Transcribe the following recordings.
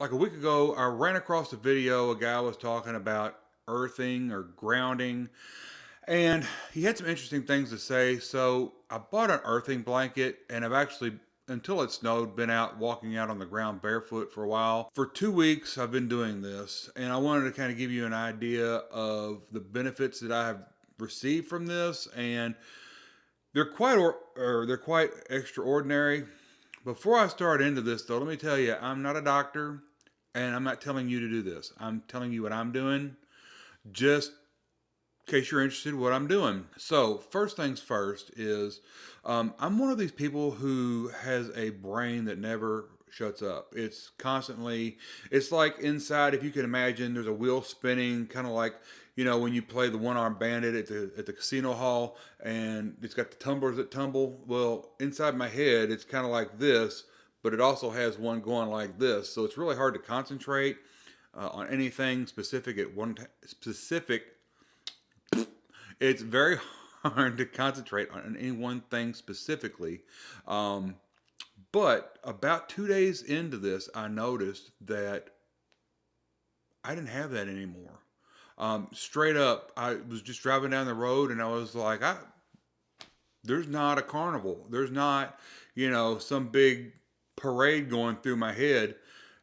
like a week ago, I ran across a video. A guy was talking about earthing or grounding, and he had some interesting things to say. So I bought an earthing blanket, and I've actually, until it snowed, been out walking out on the ground barefoot for a while. For 2 weeks, I've been doing this, and I wanted to kind of give you an idea of the benefits that I have received from this, and they're quite extraordinary. Before I start into this, though, let me tell you, I'm not a doctor, and I'm not telling you to do this. I'm telling you what I'm doing, just in case you're interested in what I'm doing. So, first things first is I'm one of these people who has a brain that never shuts up. It's constantly, it's like inside, if you can imagine, there's a wheel spinning, kind of like, when you play the one armed bandit at the casino hall and it's got the tumblers that tumble. Well, inside my head, it's kind of like this, but it also has one going like this. So it's really hard to concentrate on anything specific at specific. It's very hard to concentrate on any one thing specifically. Um, but about 2 days into this, I noticed that I didn't have that anymore. Straight up, I was just driving down the road and I was like, there's not a carnival. There's not, some big parade going through my head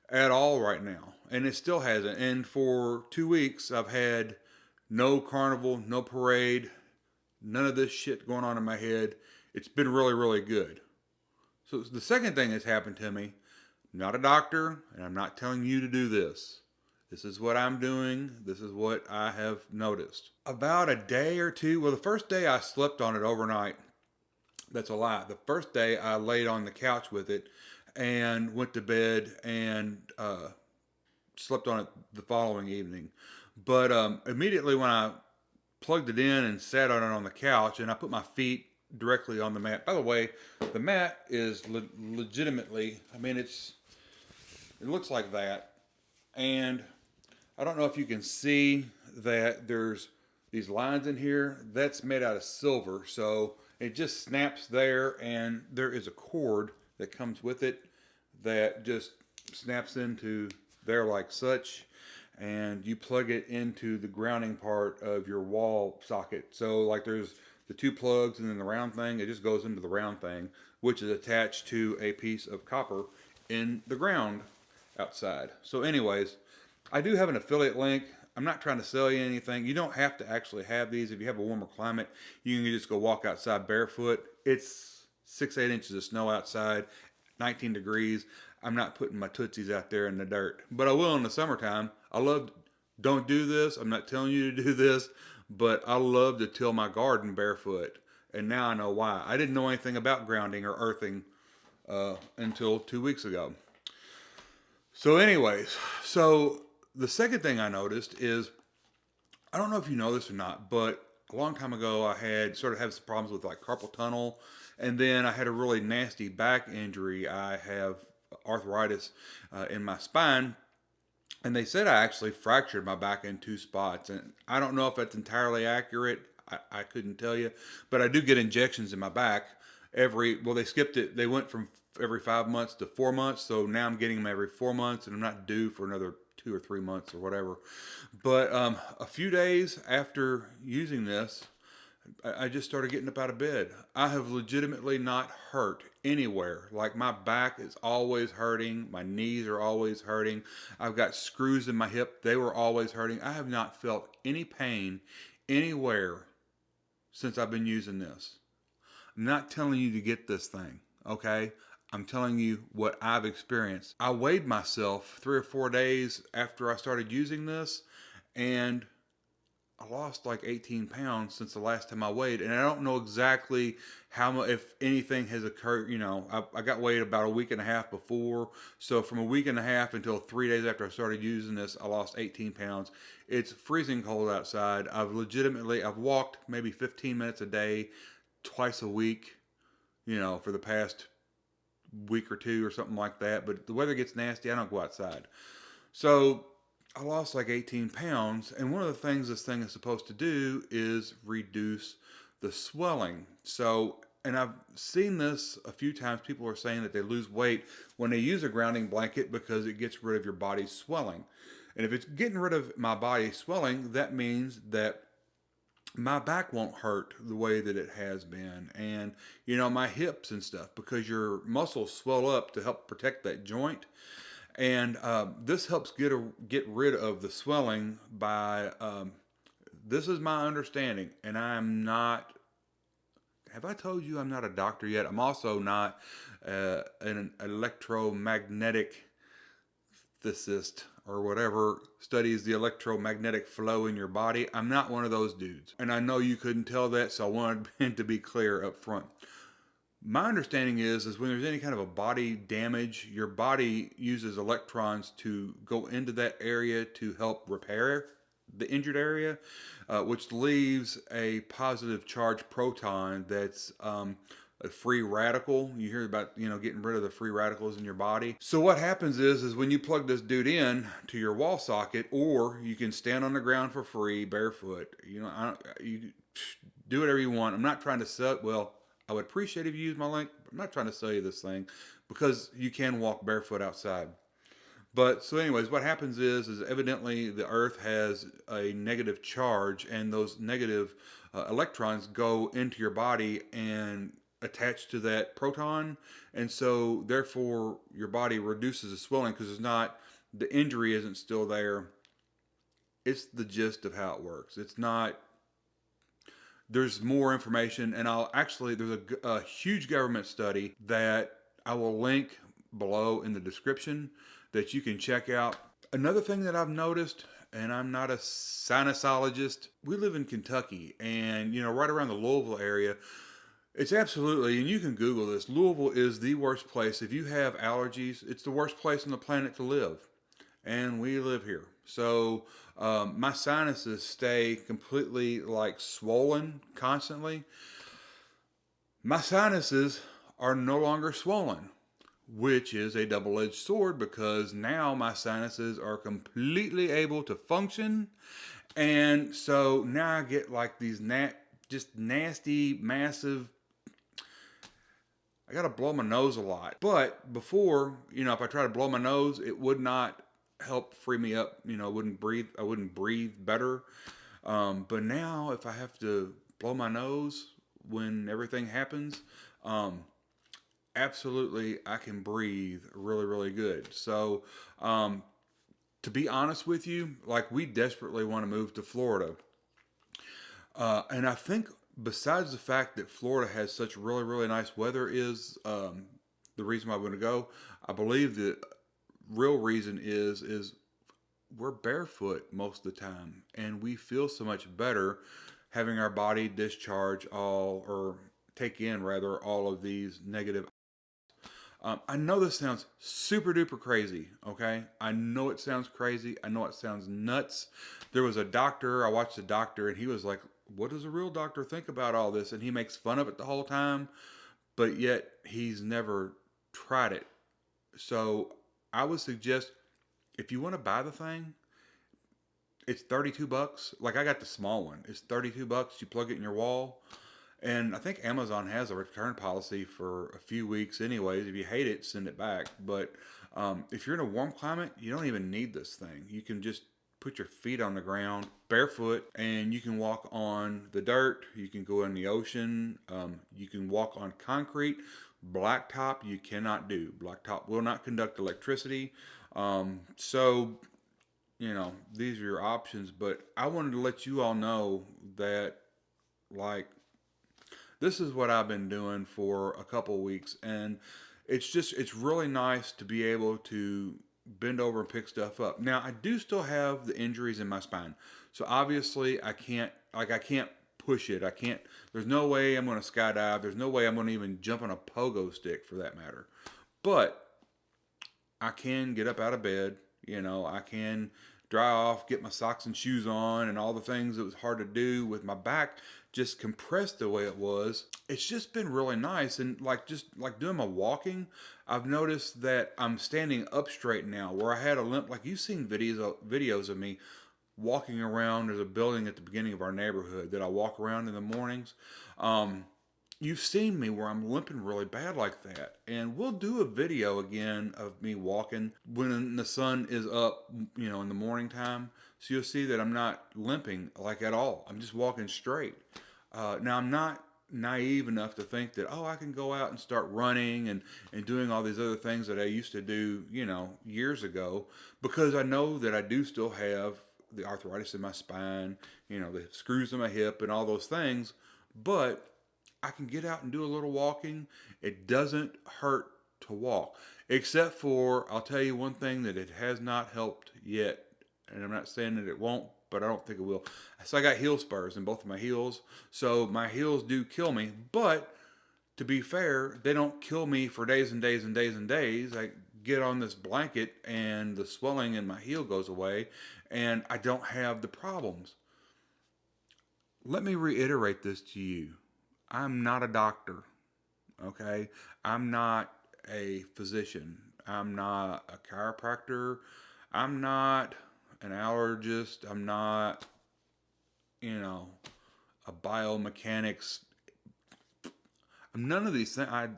at all right now. And it still hasn't. And for 2 weeks, I've had no carnival, no parade, none of this shit going on in my head. It's been really, really good. So the second thing that's happened to me, I'm not a doctor, and I'm not telling you to do this. This is what I'm doing. This is what I have noticed. About a day or two, well, the first day I slept on it overnight. That's a lie. The first day I laid on the couch with it and went to bed and slept on it the following evening. But immediately when I plugged it in and sat on it on the couch, and I put my feet directly on the mat. By the way, the mat is legitimately, I mean, it looks like that. And I don't know if you can see that there's these lines in here. That's made out of silver. So it just snaps there, and there is a cord that comes with it that just snaps into there like such, and you plug it into the grounding part of your wall socket. So like there's the two plugs and then the round thing, it just goes into the round thing, which is attached to a piece of copper in the ground outside. So anyways, I do have an affiliate link. I'm not trying to sell you anything. You don't have to actually have these. If you have a warmer climate, you can just go walk outside barefoot. It's 6, 8 inches of snow outside, 19 degrees. I'm not putting my tootsies out there in the dirt, but I will in the summertime. Don't do this. I'm not telling you to do this, but I love to till my garden barefoot. And now I know why. I didn't know anything about grounding or earthing until 2 weeks ago. So anyways, so the second thing I noticed is, I don't know if you know this or not, but a long time ago I had some problems with like carpal tunnel, and then I had a really nasty back injury. I have arthritis in my spine, and they said I actually fractured my back in two spots. And I don't know if that's entirely accurate. I couldn't tell you, but I do get injections in my back they skipped it. They went from every 5 months to 4 months. So now I'm getting them every 4 months, and I'm not due for another 2 or 3 months or whatever. But a few days after using this, I just started getting up out of bed. I have legitimately not hurt anywhere. Like my back is always hurting. My knees are always hurting. I've got screws in my hip. They were always hurting. I have not felt any pain anywhere since I've been using this. I'm not telling you to get this thing, okay? I'm telling you what I've experienced. I weighed myself 3 or 4 days after I started using this, and I lost like 18 pounds since the last time I weighed, and I don't know exactly how much, if anything has occurred. I got weighed about a week and a half before, so from a week and a half until 3 days after I started using this, I lost 18 pounds. It's freezing cold outside. I've walked maybe 15 minutes a day, twice a week, for the past week or two or something like that. But the weather gets nasty, I don't go outside. So I lost like 18 pounds, and one of the things this thing is supposed to do is reduce the swelling. So and I've seen this a few times. People are saying that they lose weight when they use a grounding blanket because it gets rid of your body's swelling. And if it's getting rid of my body's swelling, that means that my back won't hurt the way that it has been. And, my hips and stuff, because your muscles swell up to help protect that joint. And this helps get rid of the swelling by, this is my understanding, and I'm not, have I told you I'm not a doctor yet? I'm also not an electromagnetic physicist or whatever studies the electromagnetic flow in your body. I'm not one of those dudes. And I know you couldn't tell that, so I wanted to be clear up front. My understanding is when there's any kind of a body damage, your body uses electrons to go into that area to help repair the injured area, which leaves a positive charged proton that's a free radical. You hear about, getting rid of the free radicals in your body. So what happens is when you plug this dude in to your wall socket, or you can stand on the ground for free, barefoot. You do whatever you want. I'm not trying to sell. Well, I would appreciate if you use my link. But I'm not trying to sell you this thing because you can walk barefoot outside. But so anyways, what happens is evidently the earth has a negative charge, and those negative electrons go into your body and attach to that proton. And so therefore your body reduces the swelling because the injury isn't still there. It's the gist of how it works. It's not, there's more information, and there's a huge government study that I will link below in the description that you can check out. Another thing that I've noticed, and I'm not a sinusologist, we live in Kentucky, and right around the Louisville area, it's absolutely, and you can Google this, Louisville is the worst place. If you have allergies, it's the worst place on the planet to live. And we live here. So my sinuses stay completely swollen constantly. My sinuses are no longer swollen, which is a double-edged sword, because now my sinuses are completely able to function. And so now I get these just nasty, massive, I got to blow my nose a lot. But before, if I try to blow my nose, it would not help free me up. I wouldn't breathe better. But now if I have to blow my nose when everything happens, absolutely I can breathe really, really good. So, to be honest with you, we desperately want to move to Florida. And I think besides the fact that Florida has such really, really nice weather is the reason why I want to go. I believe the real reason is we're barefoot most of the time, and we feel so much better having our body discharge take in all of these negative. I know this sounds super duper crazy, okay? I know it sounds crazy. I know it sounds nuts. There was a doctor, I watched a doctor, and he was like, what does a real doctor think about all this? And he makes fun of it the whole time, but yet he's never tried it. So I would suggest, if you want to buy the thing, it's $32. I got the small one. It's $32. You plug it in your wall. And I think Amazon has a return policy for a few weeks anyways. If you hate it, send it back. But if you're in a warm climate, you don't even need this thing. You can just put your feet on the ground barefoot, and you can walk on the dirt. You can go in the ocean. You can walk on concrete. Blacktop you cannot do. Blacktop will not conduct electricity. So, these are your options. But I wanted to let you all know that, this is what I've been doing for a couple of weeks, and it's really nice to be able to bend over and pick stuff up. Now, I do still have the injuries in my spine, so obviously I can't push it. There's no way I'm going to skydive. There's no way I'm going to even jump on a pogo stick, for that matter. But I can get up out of bed. I can dry off, get my socks and shoes on, and all the things that was hard to do with my back just compressed the way it was. It's just been really nice. And doing my walking, I've noticed that I'm standing up straight now, where I had a limp. You've seen videos of me walking around. There's a building at the beginning of our neighborhood that I walk around in the mornings. you've seen me where I'm limping really bad like that. And we'll do a video again of me walking when the sun is up, in the morning time. So you'll see that I'm not limping like at all. I'm just walking straight. Now, I'm not naive enough to think that, oh, I can go out and start running and doing all these other things that I used to do, years ago, because I know that I do still have the arthritis in my spine, the screws in my hip and all those things. But I can get out and do a little walking. It doesn't hurt to walk, except for, I'll tell you one thing that it has not helped yet, and I'm not saying that it won't, but I don't think it will. So I got heel spurs in both of my heels, so my heels do kill me, but to be fair, they don't kill me for days and days and days and days. I get on this blanket and the swelling in my heel goes away, and I don't have the problems. Let me reiterate this to you. I'm not a doctor, okay? I'm not a physician. I'm not a chiropractor. I'm not an allergist. I'm not, a biomechanics. I'm none of these things. I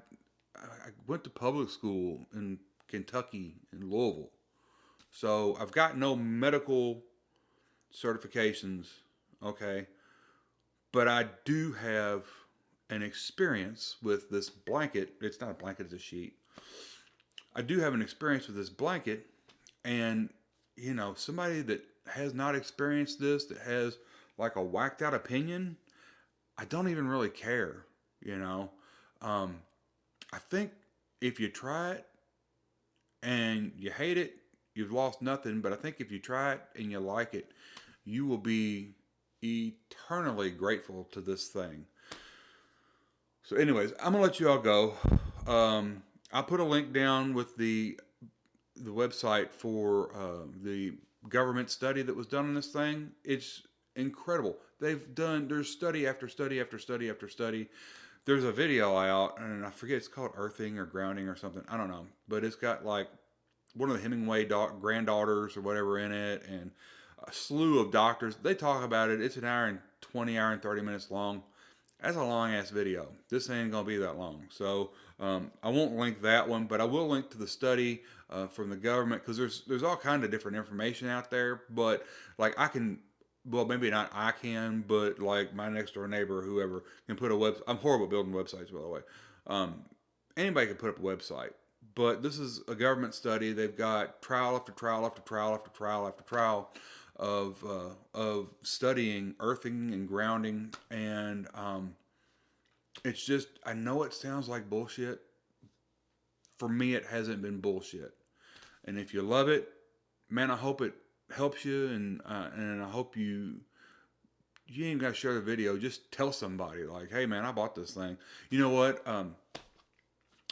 went to public school in Kentucky, in Louisville. So I've got no medical certifications, okay? But I do have an experience with this blanket. It's not a blanket, it's a sheet. I do have an experience with this blanket, and somebody that has not experienced this, that has like a whacked out opinion, I don't even really care. I think if you try it and you hate it, you've lost nothing. But I think if you try it and you like it, you will be eternally grateful to this thing. So anyways, I'm gonna let you all go. I'll put a link down with the website for the government study that was done on this thing. It's incredible. There's study after study after study after study. There's a video out, and I forget, it's called Earthing or Grounding or something. I don't know, but it's got like one of the Hemingway granddaughters or whatever in it, and a slew of doctors. They talk about it. It's an hour and 30 minutes long. That's a long ass video. This ain't gonna be that long, so I won't link that one, but I will link to the study from the government, because there's all kind of different information out there. But like well, maybe not I can, but like my next door neighbor or whoever can put a I'm horrible at building websites, by the way. Anybody can put up a website, but this is a government study. They've got trial after trial after trial after trial after trial of studying earthing and grounding, and it's just, I know it sounds like bullshit. For me, it hasn't been bullshit. And if you love it, man, I hope it helps you, and I hope you ain't got to share the video. Just tell somebody, like, hey man, I bought this thing. You know what? I'm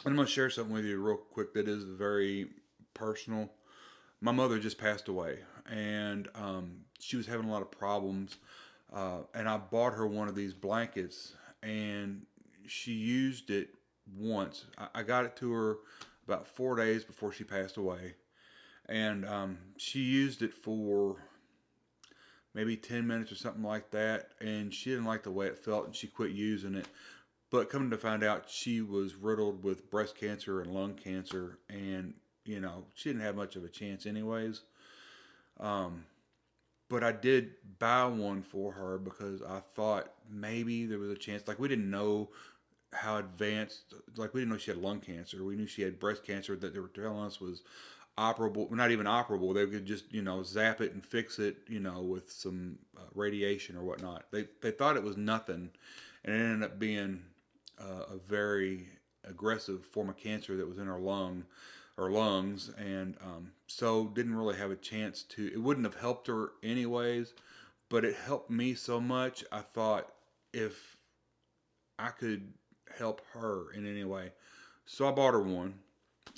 gonna share something with you real quick that is very personal. My mother just passed away, and she was having a lot of problems, and I bought her one of these blankets, and she used it once. I got it to her about 4 days before she passed away, and she used it for maybe 10 minutes or something like that, and she didn't like the way it felt, and she quit using it. But coming to find out, she was riddled with breast cancer and lung cancer, and she didn't have much of a chance anyways. But I did buy one for her because I thought maybe there was a chance. Like, we didn't know how advanced, like, we didn't know she had lung cancer. We knew she had breast cancer that they were telling us was operable, not even operable. They could just, zap it and fix it, with some radiation or whatnot. They thought it was nothing, and it ended up being a very aggressive form of cancer that was in her lungs, and so didn't really have a chance to. It wouldn't have helped her anyways, but it helped me so much. I thought if I could help her in any way, so I bought her one,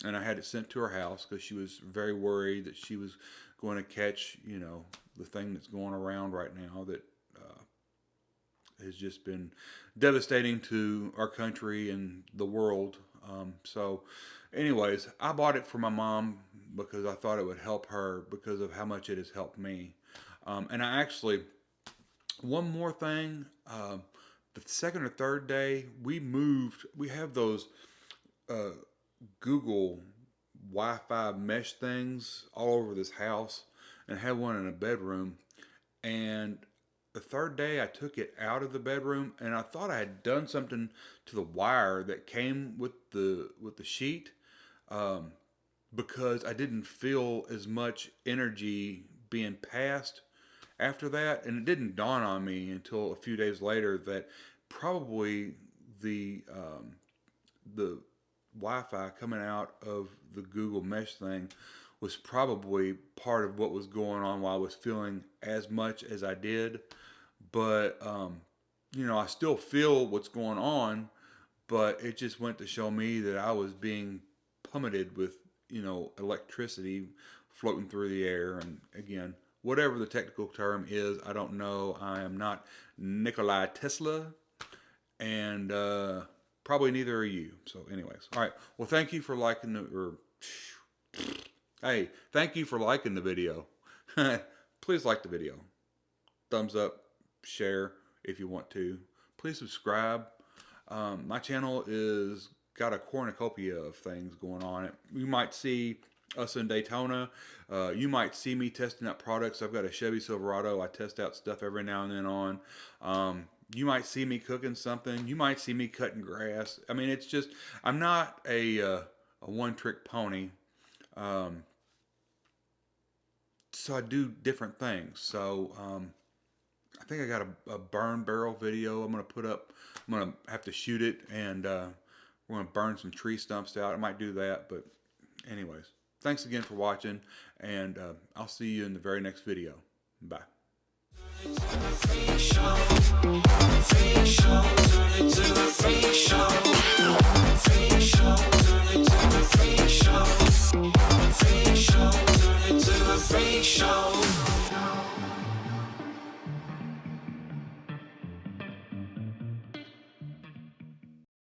and I had it sent to her house because she was very worried that she was going to catch, the thing that's going around right now that has just been devastating to our country and the world. So anyways, I bought it for my mom because I thought it would help her because of how much it has helped me. And I actually, one more thing, the second or third day, we moved. We have those uh, Google Wi-Fi mesh things all over this house, and had one in a bedroom. And the third day, I took it out of the bedroom, and I thought I had done something to the wire that came with the sheet, um, because I didn't feel as much energy being passed after that, and it didn't dawn on me until a few days later that probably the Wi-Fi coming out of the Google Mesh thing was probably part of what was going on while I was feeling as much as I did. But I still feel what's going on, but it just went to show me that I was being pummeled with electricity floating through the air. And again, whatever the technical term is, I don't know. I am not Nikolai Tesla, and probably neither are you. So anyways, all right. Well, thank you for liking hey, thank you for liking the video. Please like the video. Thumbs up, share if you want to. Please subscribe. My channel is got a cornucopia of things going on it. You might see us in Daytona. You might see me testing out products. I've got a Chevy Silverado. I test out stuff every now and then on. You might see me cooking something. You might see me cutting grass. I mean, it's just, I'm not a one-trick pony. So I do different things. So I think I got a burn barrel video I'm going to put up. I'm going to have to shoot it, and we're going to burn some tree stumps out. I might do that, but anyways. Thanks again for watching, and I'll see you in the very next video. Bye. Freak show, freak show, turn it to a freak show. Freak show, turn it to a freak show. Freak show, turn it to a freak show.